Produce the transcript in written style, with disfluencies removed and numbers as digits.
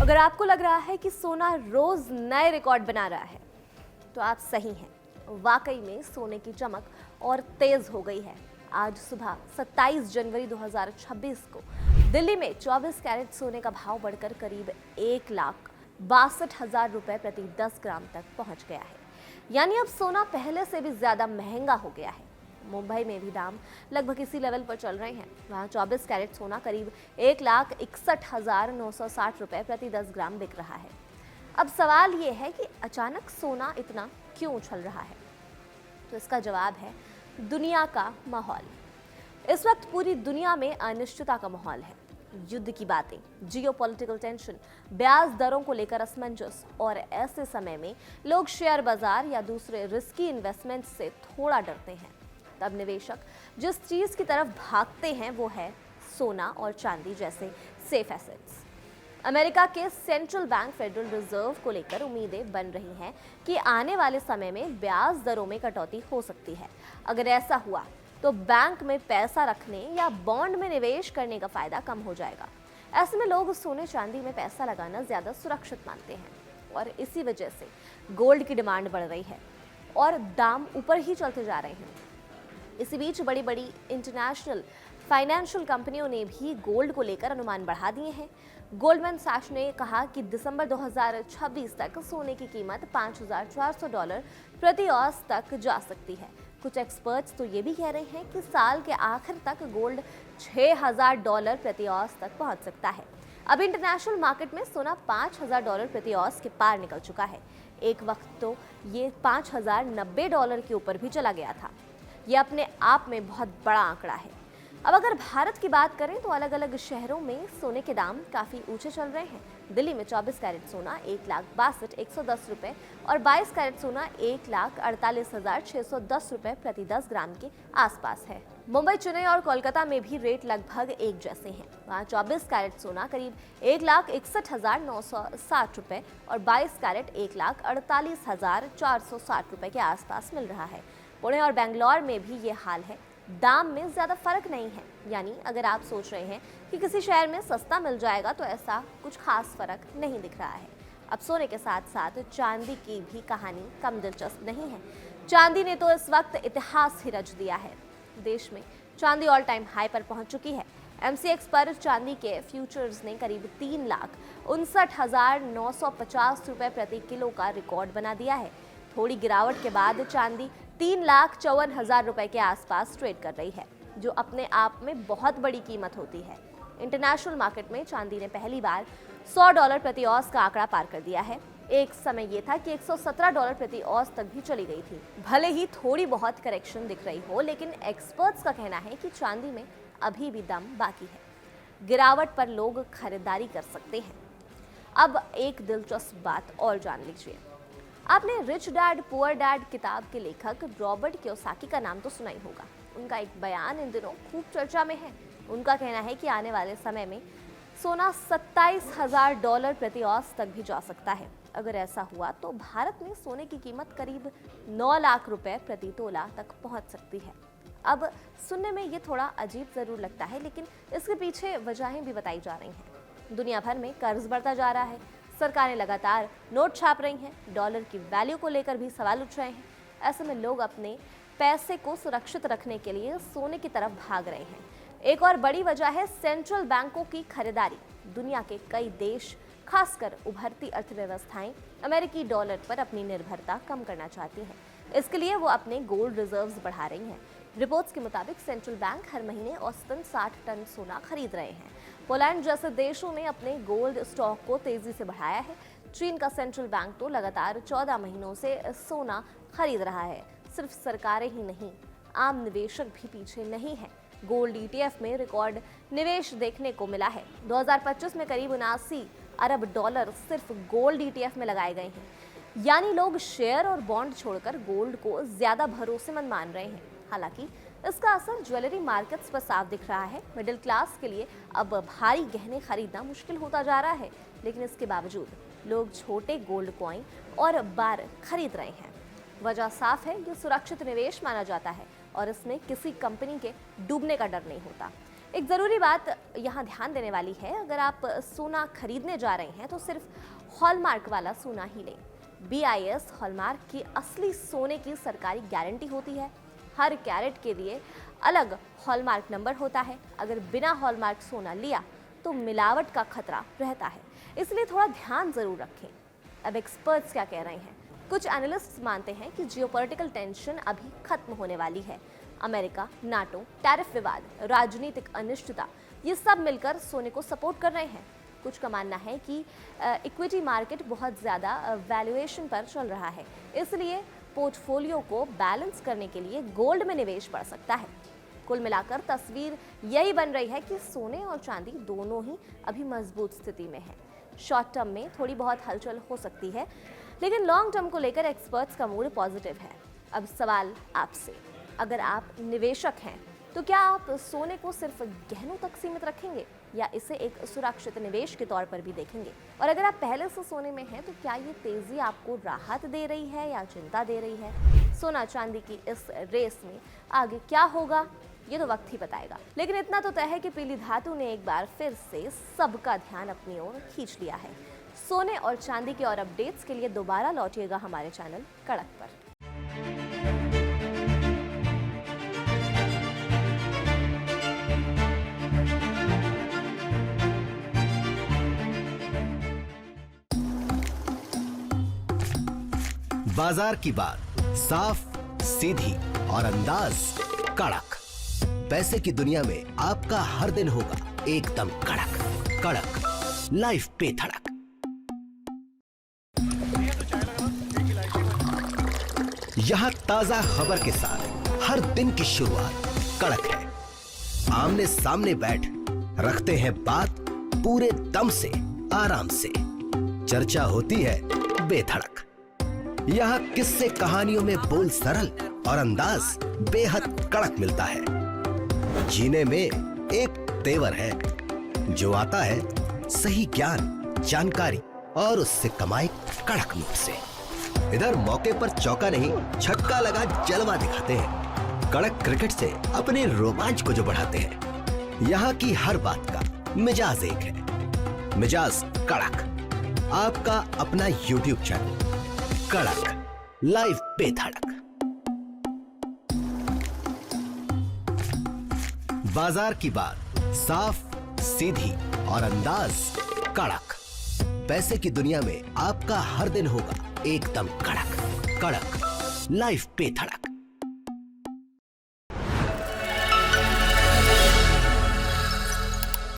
अगर आपको लग रहा है कि सोना रोज नए रिकॉर्ड बना रहा है तो आप सही हैं। वाकई में सोने की चमक और तेज हो गई है। आज सुबह 27 जनवरी 2026 को दिल्ली में 24 कैरेट सोने का भाव बढ़कर करीब 1,62,000 रुपए प्रति 10 ग्राम तक पहुंच गया है। यानी अब सोना पहले से भी ज्यादा महंगा हो गया है। मुंबई में भी दाम लगभग इसी लेवल पर चल रहे हैं। वहाँ 24 कैरेट सोना करीब 1,61,960 रुपए प्रति 10 ग्राम बिक रहा है। अब सवाल ये है कि अचानक सोना इतना क्यों उछल रहा है? तो इसका जवाब है दुनिया का माहौल। इस वक्त पूरी दुनिया में अनिश्चितता का माहौल है। युद्ध की बातें, जियोपॉलिटिकल टेंशन, ब्याज दरों को लेकर असमंजस, और ऐसे समय में लोग शेयर बाजार या दूसरे रिस्की इन्वेस्टमेंट से थोड़ा डरते हैं। तब निवेशक जिस चीज की तरफ भागते हैं वो है सोना और चांदी जैसे सेफ एसेट्स। अमेरिका के सेंट्रल बैंक फेडरल रिजर्व को लेकर उम्मीदें बन रही हैं कि आने वाले समय में ब्याज दरों में कटौती हो सकती है। अगर ऐसा हुआ तो बैंक में पैसा रखने या बॉन्ड में निवेश करने का फायदा कम हो जाएगा। ऐसे में लोग सोने चांदी में पैसा लगाना ज्यादा सुरक्षित मानते हैं और इसी वजह से गोल्ड की डिमांड बढ़ रही है और दाम ऊपर ही चलते जा रहे हैं। इसी बीच बड़ी बड़ी इंटरनेशनल फाइनेंशियल कंपनियों ने भी गोल्ड को लेकर अनुमान बढ़ा दिए हैं। गोल्डमैन सैक्स ने कहा कि दिसंबर 2026 तक सोने की कीमत $5,400 प्रति औंस तक जा सकती है। कुछ एक्सपर्ट्स तो ये भी कह रहे हैं कि साल के आखिर तक गोल्ड $6,000 प्रति औंस तक पहुंच सकता है। अब इंटरनेशनल मार्केट में सोना $5,000 प्रति औंस के पार निकल चुका है। एक वक्त तो ये $5,090 के ऊपर भी चला गया था। ये अपने आप में बहुत बड़ा आंकड़ा है। अब अगर भारत की बात करें तो अलग अलग शहरों में सोने के दाम काफ़ी ऊंचे चल रहे हैं। दिल्ली में 24 कैरेट सोना 1,62,110 रुपए और 22 कैरेट सोना 1,48,610 रुपए प्रति 10 ग्राम के आसपास है। मुंबई, चेन्नई और कोलकाता में भी रेट लगभग एक जैसे हैं। वहाँ 24 कैरेट सोना करीब 1,61,960 रुपए और 22 कैरेट 1,48,460 रुपए के आसपास मिल रहा है। पुणे और बेंगलोर में भी ये हाल है। दाम में ज़्यादा फर्क नहीं है। यानी अगर आप सोच रहे हैं कि किसी शहर में सस्ता मिल जाएगा तो ऐसा कुछ खास फर्क नहीं दिख रहा है। अब सोने के साथ साथ चांदी की भी कहानी कम दिलचस्प नहीं है। चांदी ने तो इस वक्त इतिहास ही रच दिया है। देश में चांदी ऑल टाइम हाई पर पहुंच चुकी है। MCX पर चांदी के फ्यूचर्स ने करीब 3,59,950 रुपए प्रति किलो का रिकॉर्ड बना दिया है। थोड़ी गिरावट के बाद चांदी 3,54,000 रुपए के आसपास ट्रेड कर रही है, जो अपने आप में बहुत बड़ी कीमत होती है। इंटरनेशनल मार्केट में चांदी ने पहली बार $100 प्रति औंस का आंकड़ा पार कर दिया है। एक समय ये था कि $117 प्रति औंस तक भी चली गई थी। भले ही थोड़ी बहुत करेक्शन दिख रही हो, लेकिन एक्सपर्ट्स का कहना है कि चांदी में अभी भी दम बाकी है। गिरावट पर लोग खरीदारी कर सकते हैं। अब एक दिलचस्प बात और जान लीजिए। आपने रिच डैड पुअर डैड किताब के लेखक रॉबर्ट कियोसाकी का नाम तो सुना ही होगा। उनका एक बयान इन दिनों खूब चर्चा में है। उनका कहना है कि आने वाले समय में सोना $27,000 प्रति औंस तक भी जा सकता है। अगर ऐसा हुआ तो भारत में सोने की कीमत करीब 9 लाख रुपए प्रति तोला तक पहुंच सकती है। अब सुनने में ये थोड़ा अजीब जरूर लगता है, लेकिन इसके पीछे वजहें भी बताई जा रही हैं। दुनिया भर में कर्ज बढ़ता जा रहा है, सरकारें लगातार नोट छाप रही हैं, डॉलर की वैल्यू को लेकर भी सवाल उठ रहे हैं। ऐसे में लोग अपने पैसे को सुरक्षित रखने के लिए सोने की तरफ भाग रहे हैं। एक और बड़ी वजह है सेंट्रल बैंकों की खरीदारी। दुनिया के कई देश, खासकर उभरती अर्थव्यवस्थाएं, अमेरिकी डॉलर पर अपनी निर्भरता कम करना चाहती हैं। इसके लिए वो अपने गोल्ड रिजर्व्स बढ़ा रही हैं। रिपोर्ट्स के मुताबिक सेंट्रल बैंक हर महीने औसतन 60 टन सोना खरीद रहे हैं। पोलैंड जैसे देशों ने अपने गोल्ड स्टॉक को तेजी से बढ़ाया है। चीन का सेंट्रल बैंक तो लगातार 14 महीनों से सोना खरीद रहा है। सिर्फ सरकारें ही नहीं, आम निवेशक भी पीछे नहीं है। गोल्ड ETF में रिकॉर्ड निवेश देखने को मिला है। 2025 में करीब $79 अरब सिर्फ गोल्ड ETF में लगाए गए हैं। यानी लोग शेयर और बॉन्ड छोड़कर गोल्ड को ज्यादा भरोसेमंद मान रहे हैं। हालांकि इसका असर ज्वेलरी मार्केट्स पर साफ दिख रहा है। मिडिल क्लास के लिए अब भारी गहने खरीदना मुश्किल होता जा रहा है, लेकिन इसके बावजूद लोग छोटे गोल्ड कॉइन और बार खरीद रहे हैं। वजह साफ है, ये सुरक्षित निवेश माना जाता है और इसमें किसी कंपनी के डूबने का डर नहीं होता। एक ज़रूरी बात यहाँ ध्यान देने वाली है, अगर आप सोना खरीदने जा रहे हैं तो सिर्फ हॉलमार्क वाला सोना ही लें। BIS हॉलमार्क की असली सोने की सरकारी गारंटी होती है। हर कैरेट के लिए अलग हॉलमार्क नंबर होता है। अगर बिना हॉलमार्क सोना लिया तो मिलावट का खतरा रहता है, इसलिए थोड़ा ध्यान जरूर रखें। अब एक्सपर्ट्स क्या कह रहे हैं? कुछ एनालिस्ट्स मानते हैं कि जियोपॉलिटिकल टेंशन अभी खत्म होने वाली है। अमेरिका, नाटो, टैरिफ विवाद, राजनीतिक अनिश्चितता, ये सब मिलकर सोने को सपोर्ट कर रहे हैं। कुछ का मानना है कि इक्विटी मार्केट बहुत ज़्यादा वैल्यूएशन पर चल रहा है, इसलिए पोर्टफोलियो को बैलेंस करने के लिए गोल्ड में निवेश बढ़ सकता है। कुल मिलाकर तस्वीर यही बन रही है कि सोने और चांदी दोनों ही अभी मजबूत स्थिति में है। शॉर्ट टर्म में थोड़ी बहुत हलचल हो सकती है, लेकिन लॉन्ग टर्म को लेकर एक्सपर्ट्स का मूड पॉजिटिव है। अब सवाल आपसे, अगर आप निवेशक हैं तो क्या आप सोने को सिर्फ गहनों तक सीमित रखेंगे या इसे एक सुरक्षित निवेश के तौर पर भी देखेंगे? और अगर आप पहले से सोने में हैं तो क्या ये तेजी आपको राहत दे रही है या चिंता दे रही है? सोना चांदी की इस रेस में आगे क्या होगा, ये तो वक्त ही बताएगा। लेकिन इतना तो तय है कि पीली धातु ने एक बार फिर से सबका ध्यान अपनी ओर खींच लिया है। सोने और चांदी के और अपडेट्स के लिए दोबारा लौटिएगा हमारे चैनल कड़क पर। बाजार की बात साफ, सीधी और अंदाज कड़क। पैसे की दुनिया में आपका हर दिन होगा एकदम कड़क। कड़क लाइफ पे धड़क। यहाँ ताजा खबर के साथ हर दिन की शुरुआत कड़क है। आमने सामने बैठ रखते हैं बात पूरे दम से, आराम से। चर्चा होती है बेधड़क। यहाँ किस्से कहानियों में बोल सरल और अंदाज बेहद कड़क मिलता है। जीने में एक तेवर है जो आता है सही ज्ञान, जानकारी और उससे कमाई कड़क मुंह से। इधर मौके पर चौका नहीं, छक्का लगा जलवा दिखाते हैं। कड़क क्रिकेट से अपने रोमांच को जो बढ़ाते हैं। यहाँ की हर बात का मिजाज एक है, मिजाज कड़क। आपका अपना YouTube चैनल कड़क लाइव पे धड़क। बाजार की बात साफ, सीधी और अंदाज कड़क। पैसे की दुनिया में आपका हर दिन होगा एकदम कड़क। कड़क लाइव पे धड़क।